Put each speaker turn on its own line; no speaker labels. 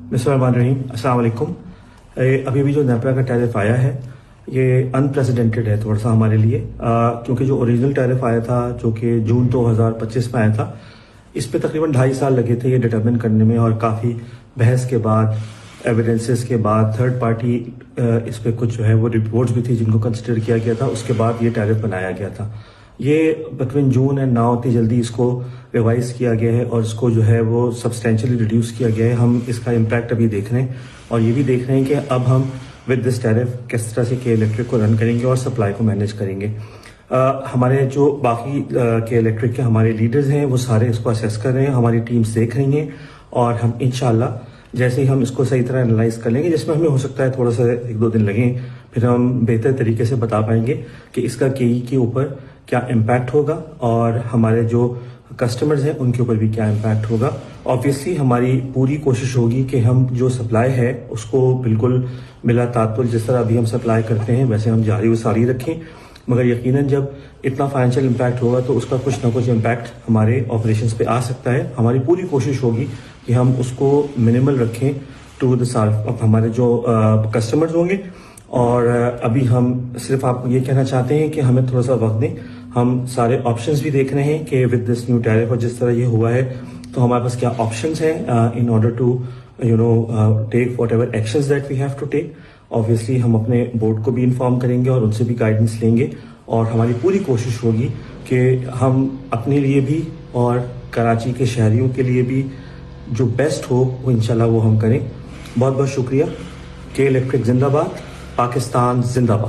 बिस्मिल्लाहिर्रहमानिर्रहीम, अस्सलाम वालेकुम। अभी भी जो नेपरा का टैरिफ आया है ये अनप्रेसिडेंटेड है थोड़ा सा हमारे लिए, क्योंकि जो ओरिजिनल टैरिफ आया था जो कि जून 2025 में आया था, इस पे तकरीबन 2.5 साल लगे थे ये डिटरमिन करने में, और काफ़ी बहस के बाद, एविडेंसेस के बाद, थर्ड पार्टी इस पे कुछ जो है वो रिपोर्ट्स भी थी जिनको कंसिडर किया गया था, उसके बाद ये टैरिफ बनाया गया था। ये बिटवीन जून एंड नाउ इतनी जल्दी इसको रिवाइज किया गया है और इसको जो है वो सब्सटेंशियली रिड्यूस किया गया है। हम इसका इम्पैक्ट अभी देख रहे हैं और ये भी देख रहे हैं कि अब हम विद दिस टैरिफ किस तरह से के इलेक्ट्रिक को रन करेंगे और सप्लाई को मैनेज करेंगे। हमारे जो बाकी के इलेक्ट्रिक के हमारे लीडर्स हैं वो सारे इसको असेस कर रहे हैं, हमारी टीम्स देख रही हैं, और हम इंशाल्लाह जैसे ही हम इसको सही तरह एनालाइज कर लेंगे, जिसमें हमें हो सकता है थोड़ा सा 1-2 दिन लगें, फिर हम बेहतर तरीके से बता पाएंगे कि इसका केई के ऊपर क्या इम्पैक्ट होगा और हमारे जो कस्टमर्स हैं उनके ऊपर भी क्या इम्पैक्ट होगा। ऑब्वियसली हमारी पूरी कोशिश होगी कि हम जो सप्लाई है उसको बिल्कुल बिला तात्पुर, जिस तरह अभी हम सप्लाई करते हैं वैसे हम जारी व सारी रखें, मगर यकीनन जब इतना फाइनेंशियल इम्पैक्ट होगा तो उसका कुछ ना कुछ इम्पैक्ट हमारे ऑपरेशंस पे आ सकता है। हमारी पूरी कोशिश होगी कि हम उसको मिनिमल रखें टू द सार्फ हमारे जो कस्टमर्स होंगे। और अभी हम सिर्फ आपको ये कहना चाहते हैं कि हमें थोड़ा सा वक्त दें, हम सारे ऑप्शंस भी देख रहे हैं कि विद दिस न्यू टैरिफ और जिस तरह ये हुआ है तो हमारे पास क्या ऑप्शंस हैं in order to take whatever actions that we have to take. Obviously हम अपने बोर्ड को भी इन्फॉर्म करेंगे और उनसे भी गाइडेंस लेंगे, और हमारी पूरी कोशिश होगी कि हम अपने लिए भी और कराची के शहरियों के लिए भी जो बेस्ट हो वो इंशाल्लाह वो हम करें। बहुत बहुत शुक्रिया। के इलेक्ट्रिक जिंदाबाद, पाकिस्तान जिंदाबाद।